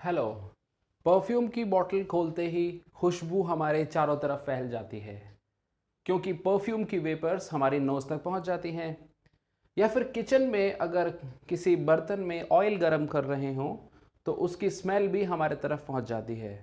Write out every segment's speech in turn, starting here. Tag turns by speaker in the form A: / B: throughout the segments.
A: Hello. Perfume की बोतल खोलते ही खुशबू हमारे चारों तरफ फैल जाती है क्योंकि परफ्यूम की वेपर्स हमारी नोज तक पहुंच जाती हैं। या फिर किचन में अगर किसी बर्तन में ऑयल गर्म कर रहे हों तो उसकी स्मेल भी हमारे तरफ पहुंच जाती है।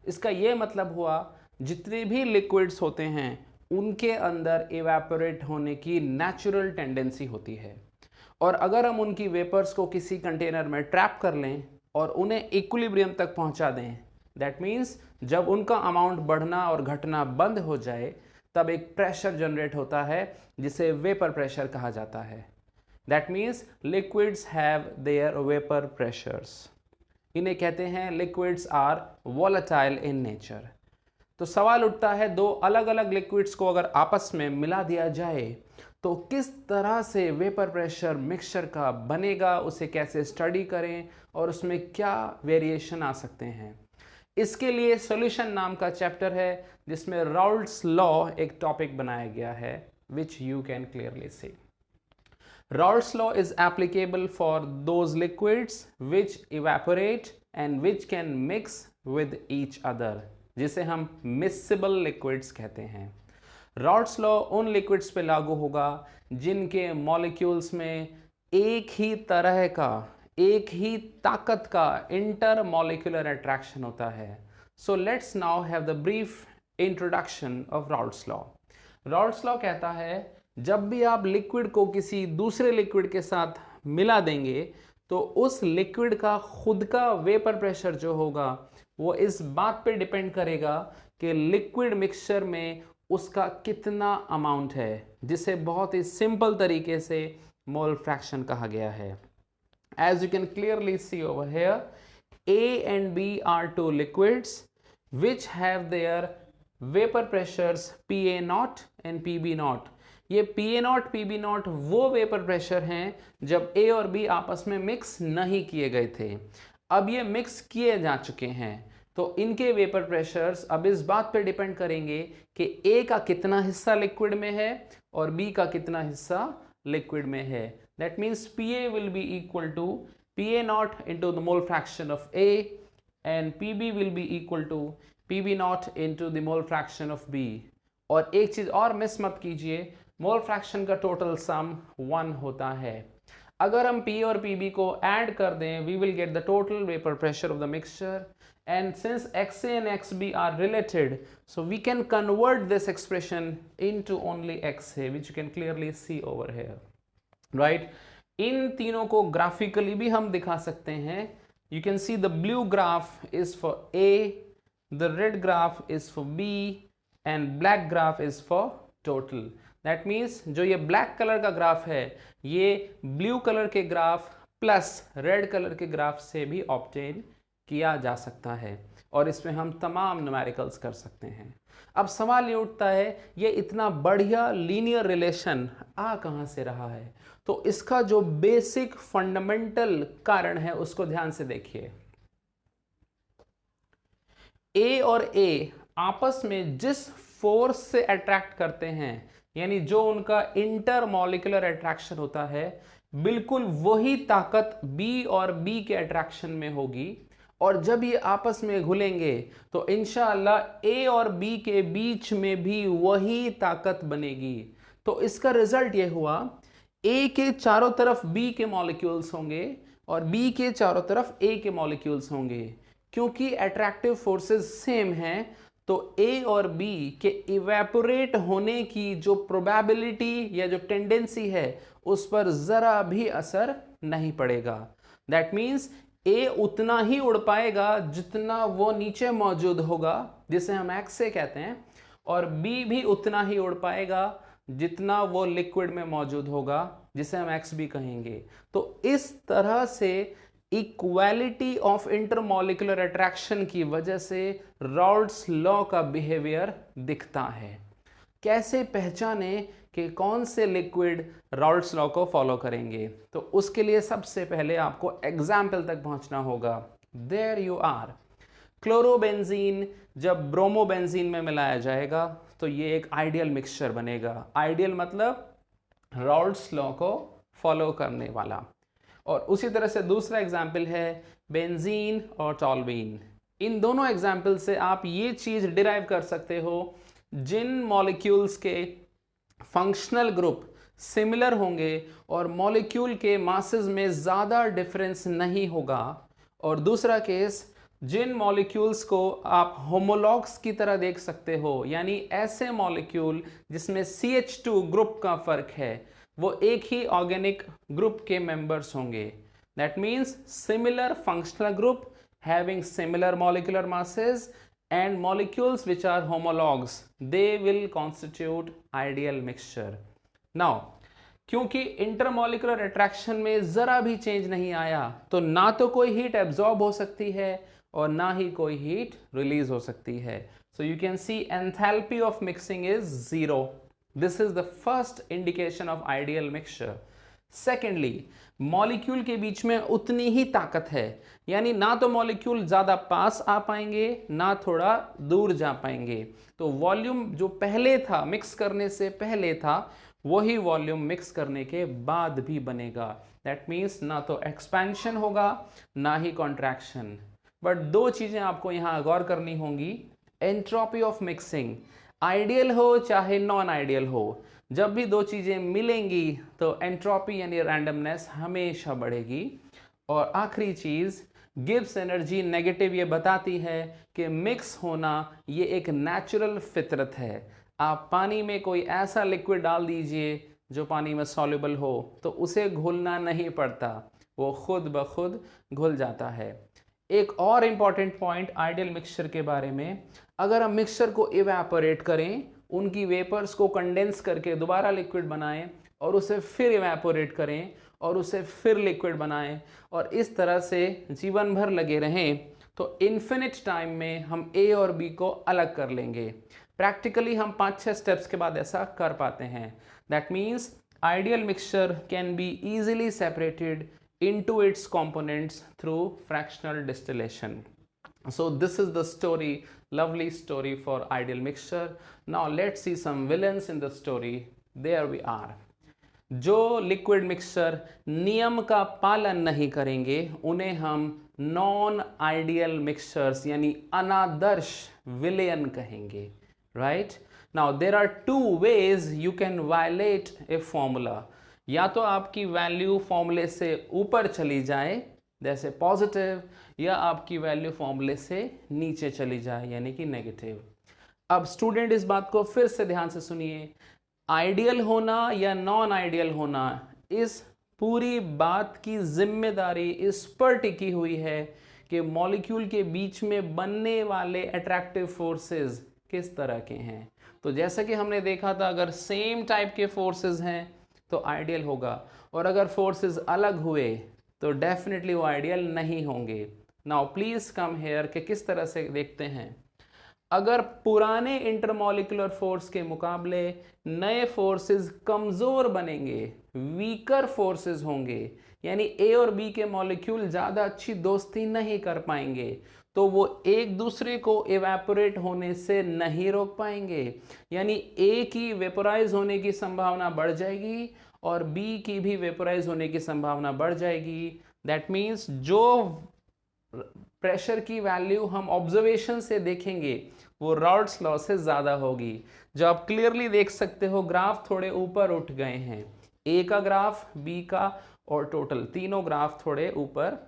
A: इसका ये मतलब हुआ जितने भी लिक्विड्स होते हैं उनके अंदर इवेपोरेट होने की नेचुरल टेंडेंसी होती है। और अगर हम उनकी वेपर्स को किसी कंटेनर में ट्रैप कर लें और उन्हें इक्विलिब्रियम तक पहुंचा दें, दैट मीन्स जब उनका अमाउंट बढ़ना और घटना बंद हो जाए तब एक प्रेशर जनरेट होता है जिसे वेपर प्रेशर कहा जाता है। That means liquids have their vapour pressures. इन्हें कहते हैं liquids are volatile in nature. तो सवाल उठता है, दो अलग अलग लिक्विड्स को अगर आपस में मिला दिया जाए तो किस तरह से वेपर प्रेशर मिक्सचर का बनेगा, उसे कैसे स्टडी करें और उसमें क्या वेरिएशन आ सकते हैं। इसके लिए सॉल्यूशन नाम का चैप्टर है जिसमें राउल्ट्स लॉ एक टॉपिक बनाया गया है, which you can clearly see. Raoult's law is applicable for those liquids which evaporate and which can mix with each other, जिसे हम miscible liquids कहते हैं। Raoult's law उन liquids पे लागू होगा जिनके molecules में एक ही तरह का, एक ही ताकत का intermolecular attraction होता है। So let's now have the brief introduction of Raoult's law। Raoult's law कहता है जब भी आप लिक्विड को किसी दूसरे लिक्विड के साथ मिला देंगे तो उस लिक्विड का खुद का वेपर प्रेशर जो होगा वो इस बात पे डिपेंड करेगा कि लिक्विड मिक्सचर में उसका कितना अमाउंट है, जिसे बहुत ही सिंपल तरीके से मोल फ्रैक्शन कहा गया है। As you can clearly see over here, A and B are two liquids which have their vapor pressures PA0 and PB0। ये PA0 PB0 वो वेपर प्रेशर हैं जब A और B आपस में मिक्स नहीं किए गए थे। अब ये मिक्स किए जा चुके हैं तो इनके वेपर प्रेशर्स अब इस बात पे डिपेंड करेंगे कि A का कितना हिस्सा लिक्विड में है और B का कितना हिस्सा लिक्विड में है। That means PA will be equal to PA0 into the mole fraction of A and PB will be equal to PB0 into the mole fraction of B। और एक चीज और मिस मत कीजिए, मोल फ्रैक्शन का total sum 1 होता है। अगर हम P और PB को ऐड कर दें we will get the total vapour pressure of the mixture, and since XA and XB are related so we can convert this expression into only XA which you can clearly see over here, right। इन तीनों को graphically भी हम दिखा सकते हैं। You can see the blue graph is for A, the red graph is for B and black graph is for total। That means जो ये black colour का ग्राफ है ये ब्लू कलर के ग्राफ प्लस रेड कलर के graph से भी obtain किया जा सकता है और इसमें हम तमाम न्यूमेरिकल्स कर सकते हैं। अब सवाल ये उठता है ये इतना बढ़िया लीनियर रिलेशन आ कहाँ से रहा है, तो इसका जो बेसिक फंडामेंटल कारण है उसको ध्यान से देखिए। ए और ए आपस में जिस फोर्स से अट्रैक्ट करते हैं, यानी जो उनका इंटरमॉलिक्यूलर अट्रैक्शन होता है, बिल्कुल वही ताकत बी और बी के अट्रैक्शन में होगी। और जब ये आपस में घुलेंगे तो इंशाअल्लाह ए और बी के बीच में भी वही ताकत बनेगी। तो इसका रिजल्ट ये हुआ ए के चारों तरफ बी के मॉलिक्यूल्स होंगे और बी के चारों तरफ ए के मॉलिक्यूल्स होंगे। क्योंकि अट्रैक्टिव फोर्सेस सेम हैं तो ए और बी के इवेपोरेट होने की जो प्रोबेबिलिटी या जो टेंडेंसी है उस पर जरा भी असर नहीं पड़ेगा। दैट मीन्स ए उतना ही उड़ पाएगा जितना वो नीचे मौजूद होगा, जिसे हम एक्स से कहते हैं, और बी भी उतना ही उड़ पाएगा जितना वो लिक्विड में मौजूद होगा, जिसे हम एक्स भी कहेंगे। तो इस तरह से इक्वालिटी ऑफ इंटरमॉलिक्यूलर अट्रैक्शन की वजह से राउल्ट्स लॉ का बिहेवियर दिखता है। कैसे पहचाने कि कौन से लिक्विड राउल्ट्स लॉ को फॉलो करेंगे, तो उसके लिए सबसे पहले आपको एग्जाम्पल तक पहुंचना होगा। There you are. क्लोरोबेंजीन जब ब्रोमोबेंजीन में मिलाया जाएगा तो ये एक आइडियल मिक्सचर बनेगा। आइडियल मतलब राउल्ट्स लॉ को फॉलो करने वाला। और उसी तरह से दूसरा एग्जाम्पल है बेंजीन और टॉल्यूइन। इन दोनों एग्जाम्पल से आप ये चीज डिराइव कर सकते हो, जिन मॉलिक्यूल्स के फंक्शनल ग्रुप सिमिलर होंगे और मॉलिक्यूल के मासेस में ज़्यादा डिफरेंस नहीं होगा, और दूसरा केस, जिन मॉलिक्यूल्स को आप होमोलॉग्स की तरह देख सकते हो, यानी ऐसे मॉलिक्यूल जिसमें CH2 ग्रुप का फर्क है, वो एक ही ऑर्गेनिक ग्रुप के मेंबर्स होंगे। That means similar functional group having similar molecular masses and molecules which are homologues, they will constitute ideal mixture. Now, क्योंकि इंटरमोलिकुलर अट्रैक्शन में जरा भी चेंज नहीं आया, तो ना तो कोई हीट एब्जॉर्ब हो सकती है और ना ही कोई हीट रिलीज हो सकती है। So you can see enthalpy of mixing is zero. This is the first indication of ideal mixture. Secondly, molecule के बीच में उतनी ही ताकत है, यानी ना तो मॉलिक्यूल ज़्यादा पास आ पाएंगे ना थोड़ा दूर जा पाएंगे। तो वॉल्यूम जो पहले था, मिक्स करने से पहले था, वही वॉल्यूम मिक्स करने के बाद भी बनेगा। दैट मीन्स ना तो एक्सपेंशन होगा ना ही कॉन्ट्रैक्शन। बट दो चीज़ें आपको यहाँ गौर करनी होंगी। एंट्रोपी ऑफ मिक्सिंग, आइडियल हो चाहे नॉन आइडियल हो, जब भी दो चीज़ें मिलेंगी तो एंट्रोपी यानी रैंडमनेस हमेशा बढ़ेगी। और आखिरी चीज़, गिब्स एनर्जी नेगेटिव ये बताती है कि मिक्स होना ये एक नेचुरल फितरत है। आप पानी में कोई ऐसा लिक्विड डाल दीजिए जो पानी में सॉल्युबल हो, तो उसे घुलना नहीं पड़ता, वो खुद ब खुद घुल जाता है। एक और इम्पॉर्टेंट पॉइंट आइडियल मिक्सचर के बारे में, अगर हम मिक्सचर को इवेपोरेट करें, उनकी वेपर्स को कंडेंस करके दोबारा लिक्विड बनाएं और उसे फिर इवेपोरेट करें और उसे फिर लिक्विड बनाएं और इस तरह से जीवन भर लगे रहें, तो इन्फिनिट टाइम में हम ए और बी को अलग कर लेंगे। प्रैक्टिकली हम 5-6 स्टेप्स के बाद ऐसा कर पाते हैं। That means ideal mixture can be easily separated into its components through fractional distillation. So this is the story, lovely story for ideal mixture. Now let's see some villains in the story. There we are. जो liquid mixture नियम का पालन नहीं करेंगे उन्हें हम non ideal mixtures यानी अनादर्श विलेन कहेंगे, right? Now there are 2 ways you can violate a formula. या तो आपकी वैल्यू फॉर्मूले से ऊपर चली जाए जैसे पॉजिटिव, या आपकी वैल्यू फॉर्मूले से नीचे चली जाए यानी कि नेगेटिव। अब स्टूडेंट इस बात को फिर से ध्यान से सुनिए, आइडियल होना या नॉन आइडियल होना, इस पूरी बात की जिम्मेदारी इस पर टिकी हुई है कि मॉलिक्यूल के बीच में बनने वाले अट्रैक्टिव फोर्सेस किस तरह के हैं। तो जैसा कि हमने देखा था, अगर सेम टाइप के फोर्सेस हैं तो आइडियल होगा, और अगर फोर्सेस अलग हुए तो डेफिनेटली वो आइडियल नहीं होंगे। नाउ प्लीज कम हेयर कि किस तरह से देखते हैं। अगर पुराने इंटरमॉलिकुलर फोर्स के मुकाबले नए फोर्सेस कमज़ोर बनेंगे, वीकर फोर्सेस होंगे, यानी ए और बी के मॉलिक्यूल ज़्यादा अच्छी दोस्ती नहीं कर पाएंगे, तो वो एक दूसरे को इवेपोरेट होने से नहीं रोक पाएंगे, यानी ए की वेपोराइज होने की संभावना बढ़ जाएगी और बी की भी वेपोराइज होने की संभावना बढ़ जाएगी। दैट मीन्स जो प्रेशर की वैल्यू हम ऑब्जर्वेशन से देखेंगे वो रॉड्स लॉ से ज़्यादा होगी। जो आप क्लियरली देख सकते हो, ग्राफ थोड़े ऊपर उठ गए हैं, ए का ग्राफ, बी का और टोटल तीनों ग्राफ थोड़े ऊपर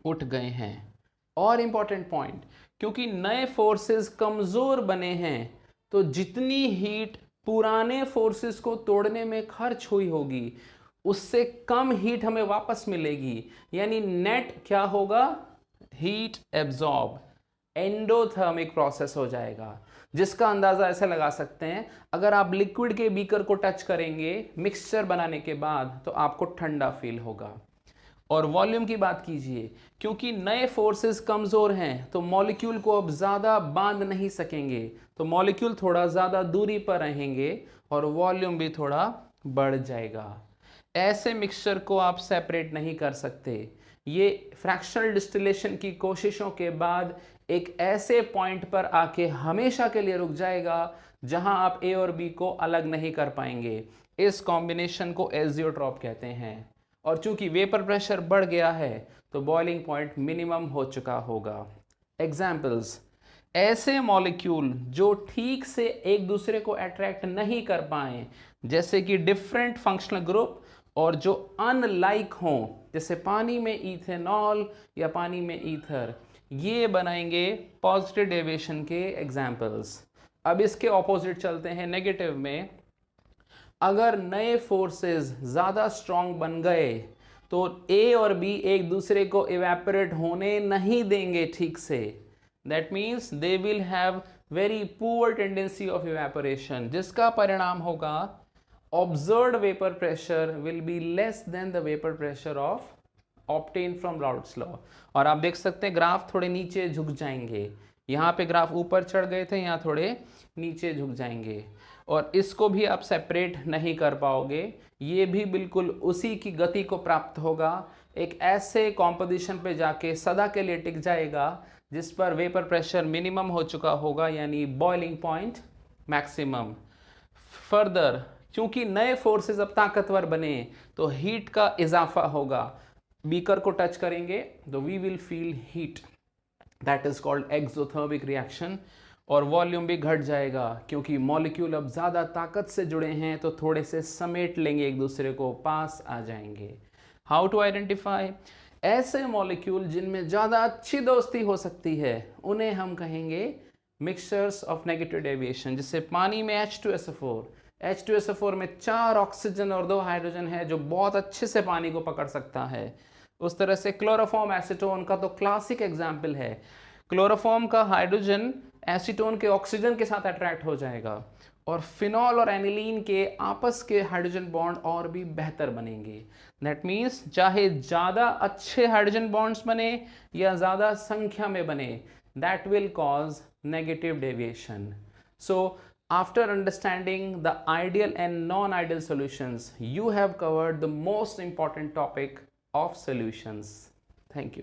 A: उठ गए हैं। और इम्पॉर्टेंट पॉइंट, क्योंकि नए फोर्सेस कमज़ोर बने हैं तो जितनी हीट पुराने फोर्सेस को तोड़ने में खर्च हुई होगी उससे कम हीट हमें वापस मिलेगी, यानी नेट क्या होगा, हीट एब्जॉर्ब, एंडोथर्मिक प्रोसेस हो जाएगा। जिसका अंदाजा ऐसे लगा सकते हैं, अगर आप लिक्विड के बीकर को टच करेंगे मिक्सचर बनाने के बाद तो आपको ठंडा फील होगा। और वॉल्यूम की बात कीजिए, क्योंकि नए फोर्सेस कमज़ोर हैं तो मॉलिक्यूल को अब ज़्यादा बांध नहीं सकेंगे, तो मॉलिक्यूल थोड़ा ज़्यादा दूरी पर रहेंगे और वॉल्यूम भी थोड़ा बढ़ जाएगा। ऐसे मिक्सचर को आप सेपरेट नहीं कर सकते। ये फ्रैक्शनल डिस्टिलेशन की कोशिशों के बाद एक ऐसे पॉइंट पर आके हमेशा के लिए रुक जाएगा जहां आप ए और बी को अलग नहीं कर पाएंगे। इस कॉम्बिनेशन को एजियोट्रॉप कहते हैं। और चूंकि वेपर प्रेशर बढ़ गया है तो बॉइलिंग पॉइंट मिनिमम हो चुका होगा। एग्जाम्पल्स, ऐसे मॉलिक्यूल जो ठीक से एक दूसरे को अट्रैक्ट नहीं कर पाए, जैसे कि डिफरेंट फंक्शनल ग्रुप, और जो अनलाइक हों, जैसे पानी में इथेनॉल या पानी में ईथर, ये बनाएंगे पॉजिटिव डेविएशन के एग्जाम्पल्स। अब इसके ऑपोजिट चलते हैं नेगेटिव में। अगर नए फोर्सेस ज़्यादा स्ट्रांग बन गए तो ए और बी एक दूसरे को इवेपोरेट होने नहीं देंगे ठीक से। That means they will have very poor tendency of evaporation, जिसका परिणाम होगा observed vapour pressure will be less than the vapour pressure of obtain from routes law. और आप देख सकते हैं ग्राफ थोड़े नीचे झुक जाएंगे, यहाँ पे ग्राफ ऊपर चढ़ गए थे, यहाँ थोड़े नीचे झुक जाएंगे, और इसको भी आप सेपरेट नहीं कर पाओगे। ये भी बिल्कुल उसी की गति को प्राप्त होगा, एक ऐसे कॉम्पोजिशन पे जाके सदा के लिए टिक जाएगा जिस पर वेपर प्रेशर मिनिमम हो चुका होगा, यानी बॉइलिंग पॉइंट मैक्सिमम। फर्दर, क्योंकि नए फोर्सेस अब ताकतवर बने तो हीट का इजाफा होगा। बीकर को टच करेंगे तो we will feel heat, that is called exothermic reaction. और वॉल्यूम भी घट जाएगा क्योंकि मॉलिक्यूल अब ज़्यादा ताकत से जुड़े हैं तो थोड़े से समेट लेंगे, एक दूसरे को पास आ जाएंगे। How to identify? ऐसे मॉलिक्यूल जिनमें ज़्यादा अच्छी दोस्ती हो सकती है उन्हें हम कहेंगे मिक्सचर्स ऑफ नेगेटिव डेविएशन। जैसे पानी में H2SO4, H2SO4 में 4 ऑक्सीजन और 2 हाइड्रोजन है जो बहुत अच्छे से पानी को पकड़ सकता है। उस तरह से क्लोरोफॉर्म एसीटोन का तो क्लासिक एग्जाम्पल है। क्लोरोफॉर्म का हाइड्रोजन एसीटोन के ऑक्सीजन के साथ अट्रैक्ट हो जाएगा, और फिनॉल और एनिलीन के आपस के हाइड्रोजन बॉन्ड और भी बेहतर बनेंगे। दैट मीन्स चाहे ज़्यादा अच्छे हाइड्रोजन बॉन्ड्स बने या ज़्यादा संख्या में बने, that will cause negative deviation. So after understanding the ideal and non-ideal solutions, you have covered the most important topic of solutions. Thank you.